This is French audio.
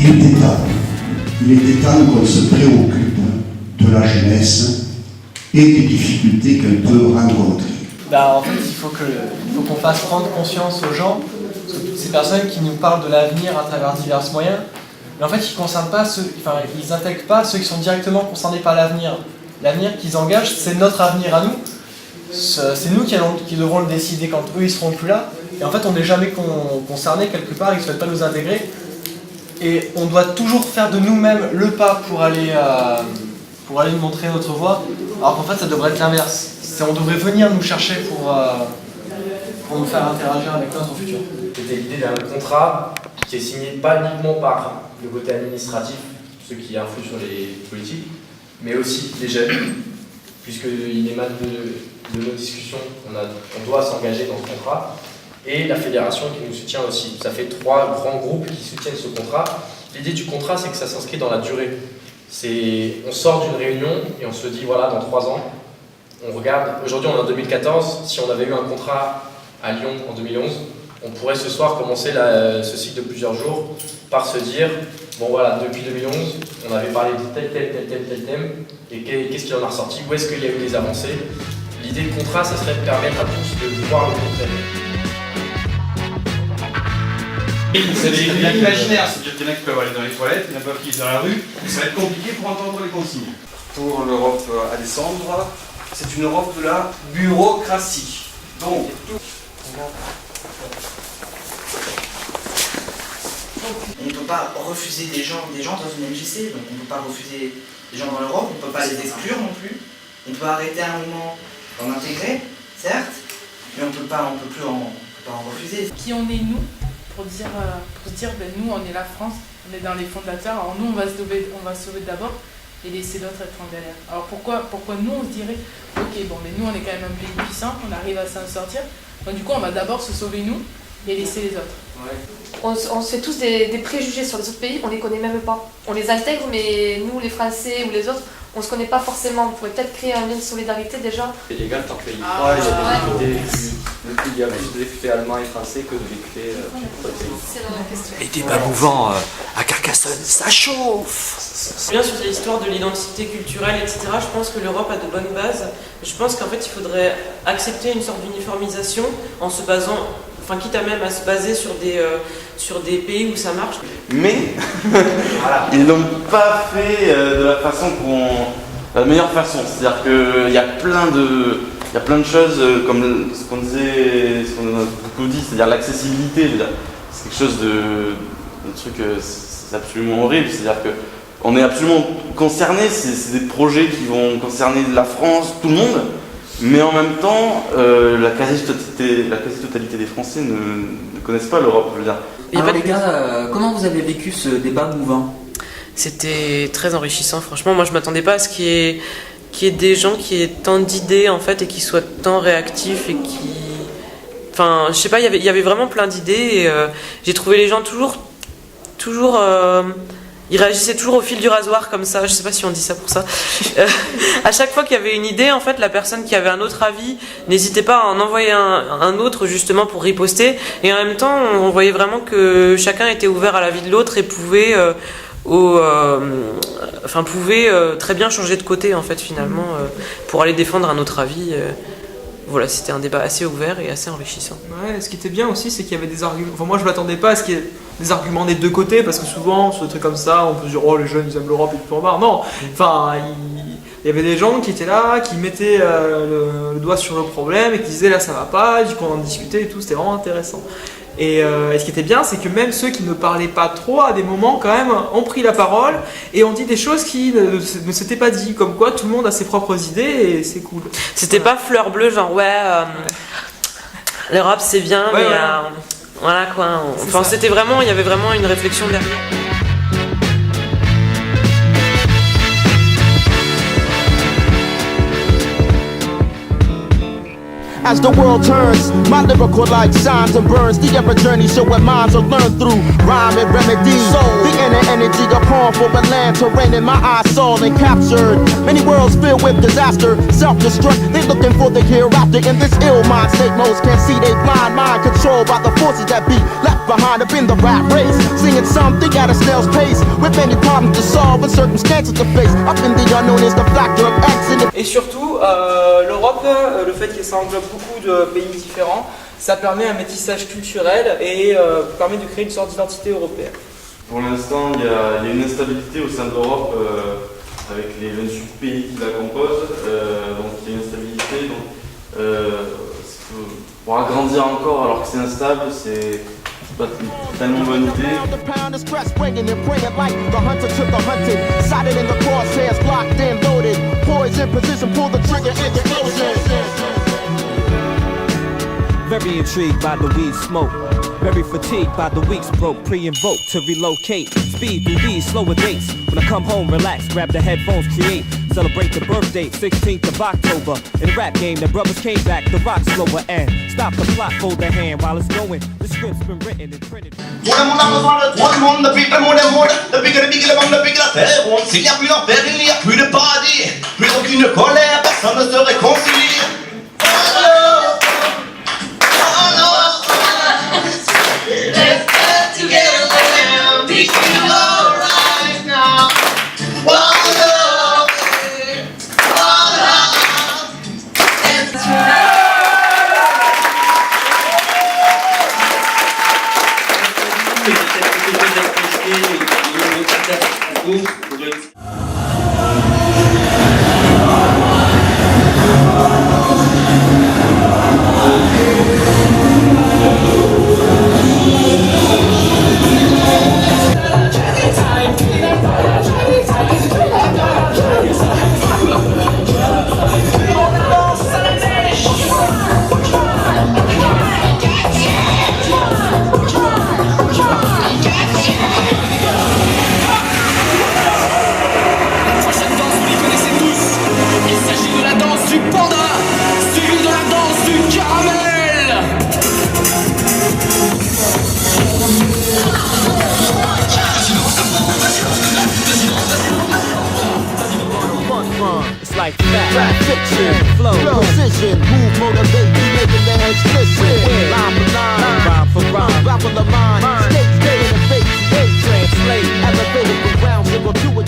Il était temps qu'on se préoccupe de la jeunesse et des difficultés qu'elle peut rencontrer. En fait, il faut qu'on fasse prendre conscience aux gens, ces personnes qui nous parlent de l'avenir à travers divers moyens, mais en fait, ils n'intègrent pas ceux qui sont directement concernés par l'avenir. L'avenir qu'ils engagent, c'est notre avenir à nous. C'est nous qui devrons le décider quand eux ils seront plus là. Et en fait, on n'est jamais concernés quelque part, ils ne souhaitent pas nous intégrer. Et on doit toujours faire de nous-mêmes le pas pour aller nous montrer notre voie, alors qu'en fait ça devrait être l'inverse. On devrait venir nous chercher pour nous faire interagir avec notre futur. C'était l'idée d'un contrat qui est signé pas uniquement par le côté administratif, ceux qui influent sur les politiques, mais aussi les jeunes, puisqu'il émane de nos discussions, on doit s'engager dans ce contrat, et la fédération qui nous soutient aussi. Ça fait 3 grands groupes qui soutiennent ce contrat. L'idée du contrat, c'est que ça s'inscrit dans la durée. On sort d'une réunion et on se dit, voilà, dans 3 ans, on regarde, aujourd'hui on est en 2014, si on avait eu un contrat à Lyon en 2011, on pourrait ce soir commencer ce cycle de plusieurs jours par se dire, bon voilà, depuis 2011, on avait parlé de tel thème, et qu'est-ce qu'il en a ressorti, où est-ce qu'il y a eu des avancées. L'idée de contrat, ça serait de permettre à tous de voir le concret. C'est l'imaginaire, c'est-à-dire qu'il y en a qui peuvent aller dans les toilettes, il y en a pas qui vont dans la rue, ça va être compliqué pour entendre les consignes. Pour l'Europe à descendre, c'est une Europe de la bureaucratie. Donc, on ne peut pas refuser des gens dans une MJC, donc on ne peut pas refuser des gens dans l'Europe, on ne peut pas les exclure non plus. On peut arrêter à un moment d'en intégrer, certes, mais on ne peut plus en refuser. Qui on est nous pour dire nous on est la France, on est dans les fondateurs, alors nous on va se sauver d'abord et laisser d'autres être en galère. Alors pourquoi nous on se dirait ok bon mais nous on est quand même un pays puissant, on arrive à s'en sortir, donc du coup on va d'abord se sauver nous et laisser les autres. On se fait tous des préjugés sur les autres pays, on les connaît même pas. On les intègre mais nous les Français ou les autres, on se connaît pas forcément. On pourrait peut-être créer un lien de solidarité déjà. C'est légal tant qu'il y a plus de députés allemands et français que de députés C'est la question. Les débats mouvants à Carcassonne, ça chauffe. Bien sur l'histoire de l'identité culturelle, etc., je pense que l'Europe a de bonnes bases. Je pense qu'en fait, il faudrait accepter une sorte d'uniformisation en se basant, quitte à même à se baser sur des pays où ça marche. Mais ils l'ont pas fait de la meilleure façon. C'est-à-dire qu'il y a plein de choses comme ce qu'on a beaucoup dit, c'est-à-dire l'accessibilité. C'est quelque chose de truc, c'est absolument horrible. C'est-à-dire que on est absolument concerné. C'est des projets qui vont concerner la France, tout le monde. Mais en même temps, la quasi-totalité des Français ne connaissent pas l'Europe, je veux dire. Alors les gars, comment vous avez vécu ce débat mouvant ? C'était très enrichissant, franchement. Moi, je m'attendais pas à ce qu'il y ait des gens qui aient tant d'idées, en fait, et qui soient tant réactifs et qui... Enfin, je sais pas, il y avait vraiment plein d'idées et j'ai trouvé les gens toujours... Ils réagissaient toujours au fil du rasoir comme ça, je sais pas si on dit ça pour ça. À chaque fois qu'il y avait une idée, en fait, la personne qui avait un autre avis n'hésitait pas à en envoyer un autre justement pour riposter. Et en même temps, on voyait vraiment que chacun était ouvert à l'avis de l'autre et pouvait très bien changer de côté en fait finalement pour aller défendre un autre avis. Voilà, c'était un débat assez ouvert et assez enrichissant. Ouais, ce qui était bien aussi, c'est qu'il y avait des arguments. Enfin, moi, je m'attendais pas à ce qu'il y ait des arguments des deux côtés, parce que souvent, sur des trucs comme ça, on peut se dire, oh, les jeunes, ils aiment l'Europe et tout en barre. Non, enfin, il y avait des gens qui étaient là, qui mettaient le doigt sur le problème et qui disaient, là, ça va pas, du coup, on en discutait et tout, c'était vraiment intéressant. Et ce qui était bien, c'est que même ceux qui ne parlaient pas trop, à des moments, quand même, ont pris la parole et ont dit des choses qui ne s'étaient pas dit. Comme quoi, tout le monde a ses propres idées et c'est cool. C'était pas fleur bleue, genre, l'Europe c'est bien, mais voilà quoi. Enfin, c'était vraiment, il y avait vraiment une réflexion derrière. as the world turns. My lyrical light shines and burns. The ever journey show what minds are learned through rhyme and remedy. The inner energy upon for the land terrain in my eyes saw and captured. Many worlds filled with disaster, self-destruct. They looking for the hereafter in this ill mind state. Most can't see they blind mind controlled by the forces that be left behind up in the rat race. Singing something at a snail's pace with many problems to solve and circumstances to face. Up in the unknown is the factor of accident. Et surtout, l'Europe, le fait que ça englobe beaucoup de pays différents, ça permet un métissage culturel et permet de créer une sorte d'identité européenne. Pour l'instant, il y a une instabilité au sein de l'Europe avec les 28 pays qui la composent. Donc il y a une instabilité. Donc, pour agrandir encore alors que c'est instable, c'est pas tellement bonne idée. Very intrigued by the weed smoke. Very fatigued by the weeks broke. Pre-invoked to relocate. Speed through these slower dates. When I come home, relax, grab the headphones, create. Celebrate the birth date, 16th of October. In the rap game, the brothers came back, the rock slower and stop the plot, fold the hand while it's going. The script's been written and printed. Tout le monde, depuis le monde est monde, depuis que le big la terre ronde. S'il n'y a plus d'enfer, il n'y a plus de paradis. Plus aucune colère, personne ne se réconcilie. Let's get together now. We feel alright now. One love, one heart, and tonight. Like fact, fiction, flow, precision, move, motivate, making the heads listen. Line for line, rhyme for rhyme, rhyme for the mind. State, stay in the face, translate, elevated from ground zero to